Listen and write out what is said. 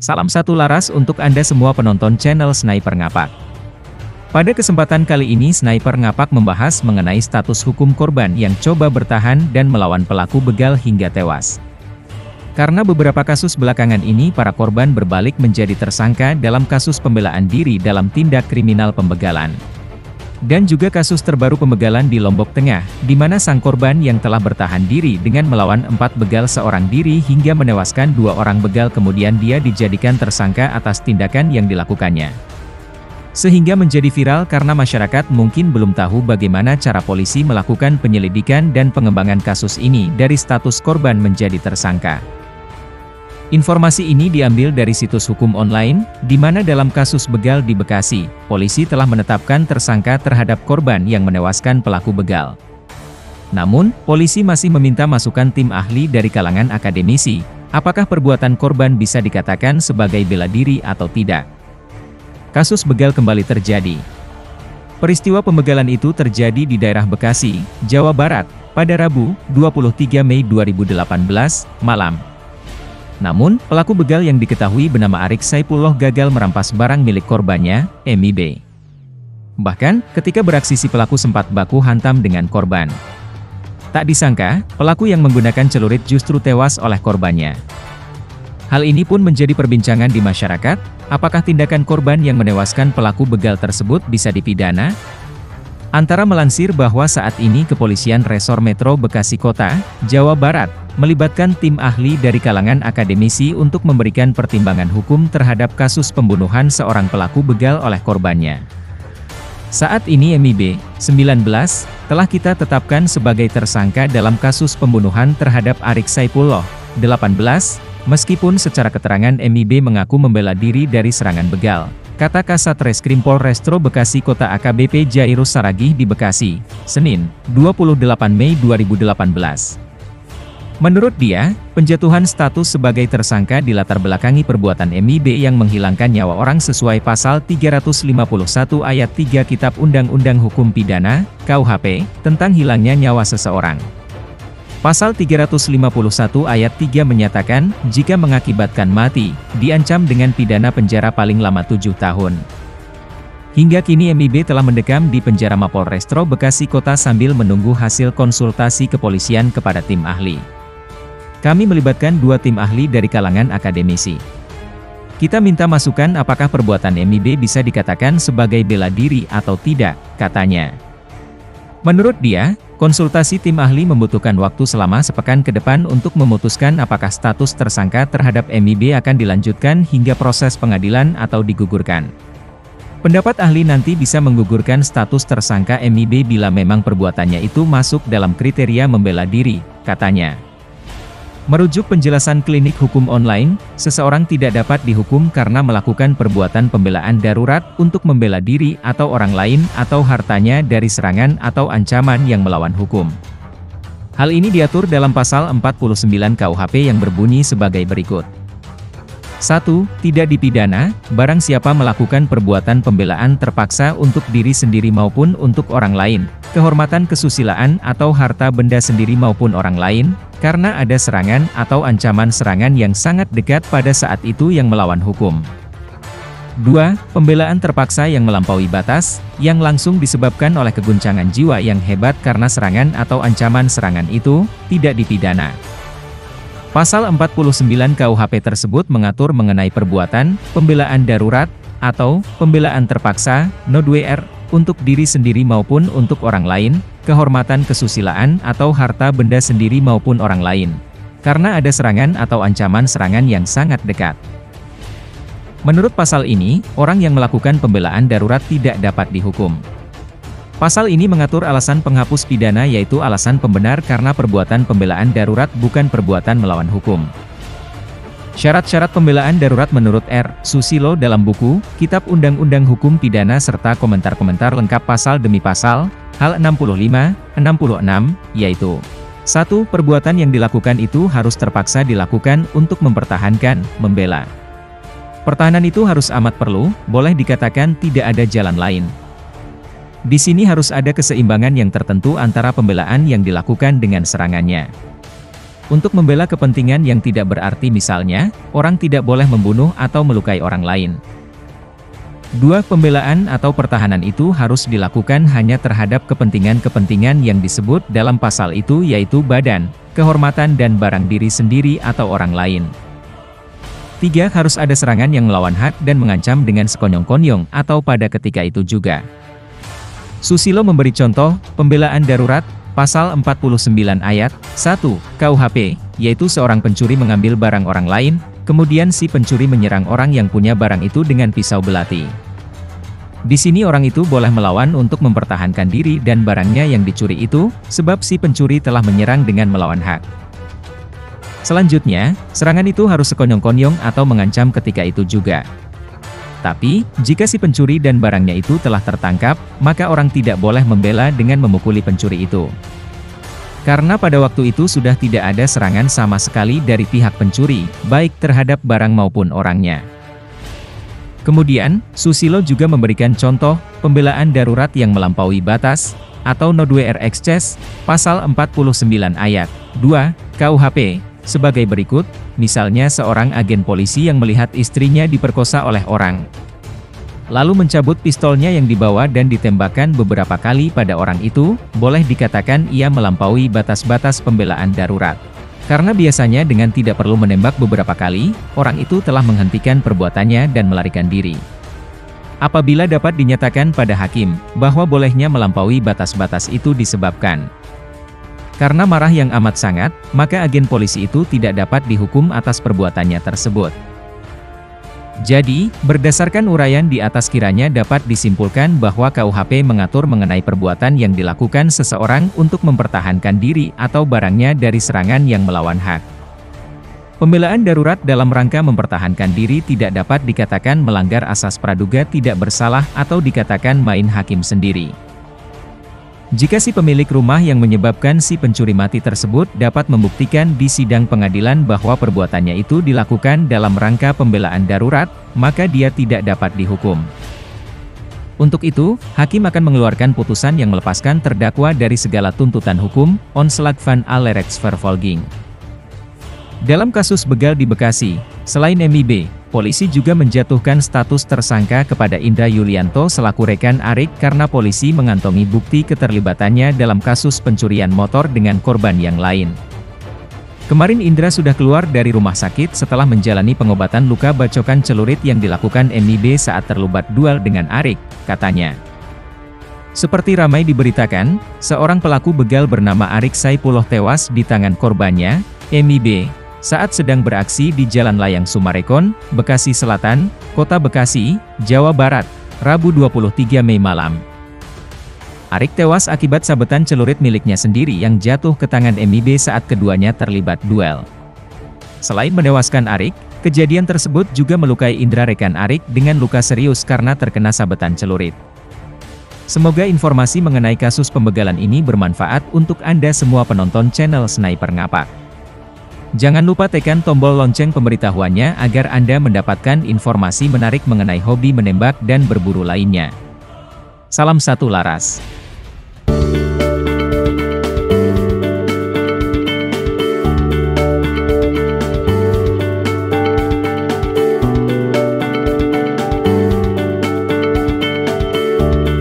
Salam satu laras untuk Anda semua penonton channel Sniper Ngapak. Pada kesempatan kali ini Sniper Ngapak membahas mengenai status hukum korban yang coba bertahan dan melawan pelaku begal hingga tewas. Karena beberapa kasus belakangan ini para korban berbalik menjadi tersangka dalam kasus pembelaan diri dalam tindak kriminal pembegalan. Dan juga kasus terbaru pembegalan di Lombok Tengah, di mana sang korban yang telah bertahan diri dengan melawan 4 begal seorang diri hingga menewaskan 2 orang begal, kemudian dia dijadikan tersangka atas tindakan yang dilakukannya. Sehingga menjadi viral karena masyarakat mungkin belum tahu bagaimana cara polisi melakukan penyelidikan dan pengembangan kasus ini dari status korban menjadi tersangka. Informasi ini diambil dari situs hukum online, di mana dalam kasus begal di Bekasi, polisi telah menetapkan tersangka terhadap korban yang menewaskan pelaku begal. Namun, polisi masih meminta masukan tim ahli dari kalangan akademisi, apakah perbuatan korban bisa dikatakan sebagai bela diri atau tidak. Kasus begal kembali terjadi. Peristiwa pembegalan itu terjadi di daerah Bekasi, Jawa Barat, pada Rabu, 23 Mei 2018, malam. Namun, pelaku begal yang diketahui bernama Arik Saipullah gagal merampas barang milik korbannya, MIB. Bahkan, ketika beraksi si pelaku sempat baku hantam dengan korban. Tak disangka, pelaku yang menggunakan celurit justru tewas oleh korbannya. Hal ini pun menjadi perbincangan di masyarakat, apakah tindakan korban yang menewaskan pelaku begal tersebut bisa dipidana? Antara melansir bahwa saat ini Kepolisian Resor Metro Bekasi Kota, Jawa Barat, melibatkan tim ahli dari kalangan akademisi untuk memberikan pertimbangan hukum terhadap kasus pembunuhan seorang pelaku begal oleh korbannya. Saat ini MIB, 19, telah kita tetapkan sebagai tersangka dalam kasus pembunuhan terhadap Arik Saipullah, 18, meskipun secara keterangan MIB mengaku membela diri dari serangan begal, kata Kasat Reskrim Polrestro Bekasi Kota AKBP Jairus Saragih di Bekasi, Senin, 28 Mei 2018. Menurut dia, penjatuhan status sebagai tersangka dilatar belakangi perbuatan MIB yang menghilangkan nyawa orang sesuai pasal 351 ayat 3 Kitab Undang-Undang Hukum Pidana, KUHP, tentang hilangnya nyawa seseorang. Pasal 351 ayat 3 menyatakan, jika mengakibatkan mati, diancam dengan pidana penjara paling lama 7 tahun. Hingga kini MIB telah mendekam di penjara Mapolrestro Bekasi Kota sambil menunggu hasil konsultasi kepolisian kepada tim ahli. Kami melibatkan 2 tim ahli dari kalangan akademisi. Kita minta masukan apakah perbuatan MIB bisa dikatakan sebagai bela diri atau tidak, katanya. Menurut dia, konsultasi tim ahli membutuhkan waktu selama sepekan ke depan untuk memutuskan apakah status tersangka terhadap MIB akan dilanjutkan hingga proses pengadilan atau digugurkan. Pendapat ahli nanti bisa menggugurkan status tersangka MIB bila memang perbuatannya itu masuk dalam kriteria membela diri, katanya. Merujuk penjelasan klinik hukum online, seseorang tidak dapat dihukum karena melakukan perbuatan pembelaan darurat untuk membela diri atau orang lain atau hartanya dari serangan atau ancaman yang melawan hukum. Hal ini diatur dalam pasal 49 KUHP yang berbunyi sebagai berikut. 1. Tidak dipidana, barang siapa melakukan perbuatan pembelaan terpaksa untuk diri sendiri maupun untuk orang lain, kehormatan kesusilaan atau harta benda sendiri maupun orang lain, karena ada serangan atau ancaman serangan yang sangat dekat pada saat itu yang melawan hukum. 2. Pembelaan terpaksa yang melampaui batas, yang langsung disebabkan oleh keguncangan jiwa yang hebat karena serangan atau ancaman serangan itu, tidak dipidana. Pasal 49 KUHP tersebut mengatur mengenai perbuatan pembelaan darurat atau pembelaan terpaksa (no-2R) untuk diri sendiri maupun untuk orang lain, kehormatan kesusilaan atau harta benda sendiri maupun orang lain, karena ada serangan atau ancaman serangan yang sangat dekat. Menurut pasal ini, orang yang melakukan pembelaan darurat tidak dapat dihukum. Pasal ini mengatur alasan penghapus pidana yaitu alasan pembenar karena perbuatan pembelaan darurat bukan perbuatan melawan hukum. Syarat-syarat pembelaan darurat menurut R. Susilo dalam buku, Kitab Undang-Undang Hukum Pidana serta komentar-komentar lengkap pasal demi pasal, hal 65, 66, yaitu 1. Perbuatan yang dilakukan itu harus terpaksa dilakukan untuk mempertahankan, membela. Pertahanan itu harus amat perlu, boleh dikatakan tidak ada jalan lain. Di sini harus ada keseimbangan yang tertentu antara pembelaan yang dilakukan dengan serangannya. Untuk membela kepentingan yang tidak berarti, misalnya, orang tidak boleh membunuh atau melukai orang lain. 2. Pembelaan atau pertahanan itu harus dilakukan hanya terhadap kepentingan-kepentingan yang disebut dalam pasal itu, yaitu badan, kehormatan dan barang diri sendiri atau orang lain. 3. Harus ada serangan yang melawan hak dan mengancam dengan sekonyong-konyong atau pada ketika itu juga. Susilo memberi contoh, pembelaan darurat, Pasal 49 ayat 1 KUHP, yaitu seorang pencuri mengambil barang orang lain, kemudian si pencuri menyerang orang yang punya barang itu dengan pisau belati. Di sini orang itu boleh melawan untuk mempertahankan diri dan barangnya yang dicuri itu, sebab si pencuri telah menyerang dengan melawan hak. Selanjutnya, serangan itu harus sekonyong-konyong atau mengancam ketika itu juga. Tapi, jika si pencuri dan barangnya itu telah tertangkap, maka orang tidak boleh membela dengan memukuli pencuri itu. Karena pada waktu itu sudah tidak ada serangan sama sekali dari pihak pencuri, baik terhadap barang maupun orangnya. Kemudian, Susilo juga memberikan contoh, pembelaan darurat yang melampaui batas, atau nodweer excess, pasal 49 ayat 2 KUHP, sebagai berikut. Misalnya seorang agen polisi yang melihat istrinya diperkosa oleh orang, lalu mencabut pistolnya yang dibawa dan ditembakkan beberapa kali pada orang itu, boleh dikatakan ia melampaui batas-batas pembelaan darurat. Karena biasanya dengan tidak perlu menembak beberapa kali, orang itu telah menghentikan perbuatannya dan melarikan diri. Apabila dapat dinyatakan pada hakim, bahwa bolehnya melampaui batas-batas itu disebabkan karena marah yang amat sangat, maka agen polisi itu tidak dapat dihukum atas perbuatannya tersebut. Jadi, berdasarkan uraian di atas kiranya dapat disimpulkan bahwa KUHP mengatur mengenai perbuatan yang dilakukan seseorang untuk mempertahankan diri atau barangnya dari serangan yang melawan hak. Pembelaan darurat dalam rangka mempertahankan diri tidak dapat dikatakan melanggar asas praduga tidak bersalah atau dikatakan main hakim sendiri. Jika si pemilik rumah yang menyebabkan si pencuri mati tersebut dapat membuktikan di sidang pengadilan bahwa perbuatannya itu dilakukan dalam rangka pembelaan darurat, maka dia tidak dapat dihukum. Untuk itu, hakim akan mengeluarkan putusan yang melepaskan terdakwa dari segala tuntutan hukum, onslag van allerechtsvervolging. Dalam kasus begal di Bekasi, selain MIB, polisi juga menjatuhkan status tersangka kepada Indra Yulianto selaku rekan Arik karena polisi mengantongi bukti keterlibatannya dalam kasus pencurian motor dengan korban yang lain. Kemarin Indra sudah keluar dari rumah sakit setelah menjalani pengobatan luka bacokan celurit yang dilakukan MIB saat terlibat duel dengan Arik, katanya. Seperti ramai diberitakan, seorang pelaku begal bernama Arik Saipullah tewas di tangan korbannya, MIB, saat sedang beraksi di Jalan Layang Sumarekon, Bekasi Selatan, Kota Bekasi, Jawa Barat, Rabu 23 Mei malam. Arik tewas akibat sabetan celurit miliknya sendiri yang jatuh ke tangan MIB saat keduanya terlibat duel. Selain menewaskan Arik, kejadian tersebut juga melukai Indra rekan Arik dengan luka serius karena terkena sabetan celurit. Semoga informasi mengenai kasus pembegalan ini bermanfaat untuk Anda semua penonton channel Sniper Ngapak. Jangan lupa tekan tombol lonceng pemberitahuannya agar Anda mendapatkan informasi menarik mengenai hobi menembak dan berburu lainnya. Salam satu laras.